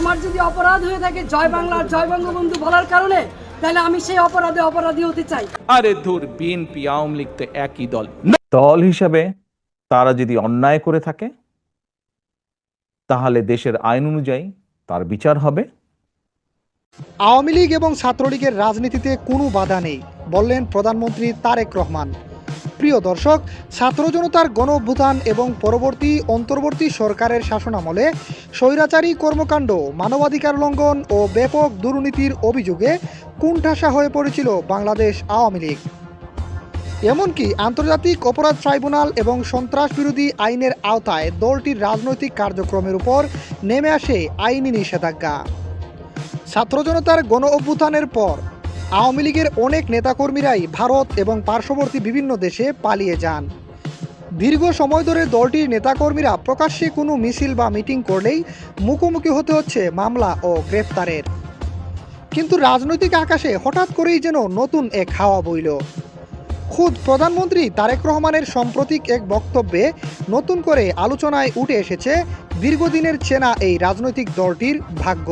আমার যদি অপরাধ হয়ে থাকে জয় বাংলা জয় বঙ্গবন্ধু বলার কারণে, তাহলে আমি সেই অপরাধী হতে চাই। আরে ধুর, বিএনপি আওয়ামী লীগ তো একই দল। দল হিসাবে তারা যদি অন্যায় করে থাকে তাহলে দেশের আইন অনুযায়ী তার বিচার হবে। আওয়ামী লীগ এবং ছাত্রলীগের রাজনীতিতে কোনো বাধা নেই, বললেন প্রধানমন্ত্রী তারেক রহমান। প্রিয় দর্শক, ছাত্র জনতার গণ অভ্যুত্থান এবং পরবর্তী অন্তর্বর্তী সরকারের শাসনামলে স্বৈরাচারী কর্মকাণ্ড, মানবাধিকার লঙ্ঘন ও ব্যাপক দুর্নীতির অভিযোগে কোণঠাসা হয়ে পড়েছিল বাংলাদেশ আওয়ামী লীগ। এমনকি আন্তর্জাতিক অপরাধ ট্রাইব্যুনাল এবং সন্ত্রাস বিরোধী আইনের আওতায় দলটির রাজনৈতিক কার্যক্রমের উপর নেমে আসে আইনি নিষেধাজ্ঞা। ছাত্র জনতার গণ অভ্যুত্থানের পর আওয়ামী লীগের অনেক নেতাকর্মীরাই ভারত এবং পার্শ্ববর্তী বিভিন্ন দেশে পালিয়ে যান। দীর্ঘ সময় ধরে দলটির নেতাকর্মীরা প্রকাশ্যে কোনো মিছিল বা মিটিং করলেই মুখোমুখি হতে হচ্ছে মামলা ও গ্রেফতারের। কিন্তু রাজনৈতিক আকাশে হঠাৎ করেই যেন নতুন এক হাওয়া বইল। খুদ প্রধানমন্ত্রী তারেক রহমানের সাম্প্রতিক এক বক্তব্যে নতুন করে আলোচনায় উঠে এসেছে দীর্ঘদিনের চেনা এই রাজনৈতিক দলটির ভাগ্য।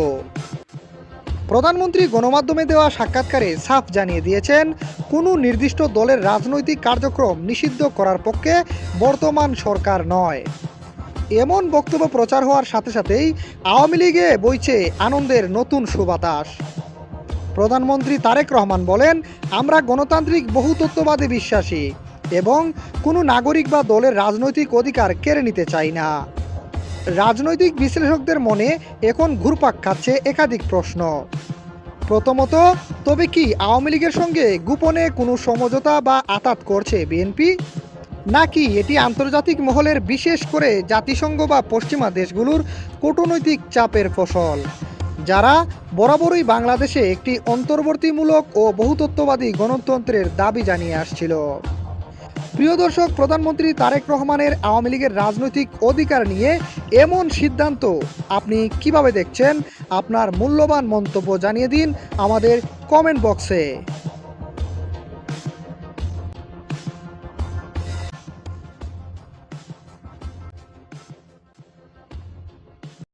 প্রধানমন্ত্রী গণমাধ্যমে দেওয়া সাক্ষাৎকারে সাফ জানিয়ে দিয়েছেন, কোনো নির্দিষ্ট দলের রাজনৈতিক কার্যক্রম নিষিদ্ধ করার পক্ষে বর্তমান সরকার নয়। এমন বক্তব্য প্রচার হওয়ার সাথে সাথেই আওয়ামী লীগে বইছে আনন্দের নতুন সুবাতাস। প্রধানমন্ত্রী তারেক রহমান বলেন, আমরা গণতান্ত্রিক বহুতত্ত্ববাদে বিশ্বাসী এবং কোনো নাগরিক বা দলের রাজনৈতিক অধিকার কেড়ে নিতে চাই না। রাজনৈতিক বিশ্লেষকদের মনে এখন ঘুরপাক খাচ্ছে একাধিক প্রশ্ন। প্রথমত, তবে কি আওয়ামী লীগের সঙ্গে গোপনে কোনো সমঝোতা বা আঁতাত করছে বিএনপি, নাকি এটি আন্তর্জাতিক মহলের, বিশেষ করে জাতিসংঘ বা পশ্চিমা দেশগুলোর কূটনৈতিক চাপের ফসল, যারা বরাবরই বাংলাদেশে একটি অন্তর্বর্তীমূলক ও বহুতত্ত্ববাদী গণতন্ত্রের দাবি জানিয়ে আসছিল। প্রিয় দর্শক, প্রধানমন্ত্রী তারেক রহমানের আওয়ামী লীগের রাজনৈতিক অধিকার নিয়ে এমন সিদ্ধান্ত আপনি কিভাবে দেখছেন? আপনার মূল্যবান মন্তব্য জানিয়ে দিন আমাদের কমেন্ট বক্সে।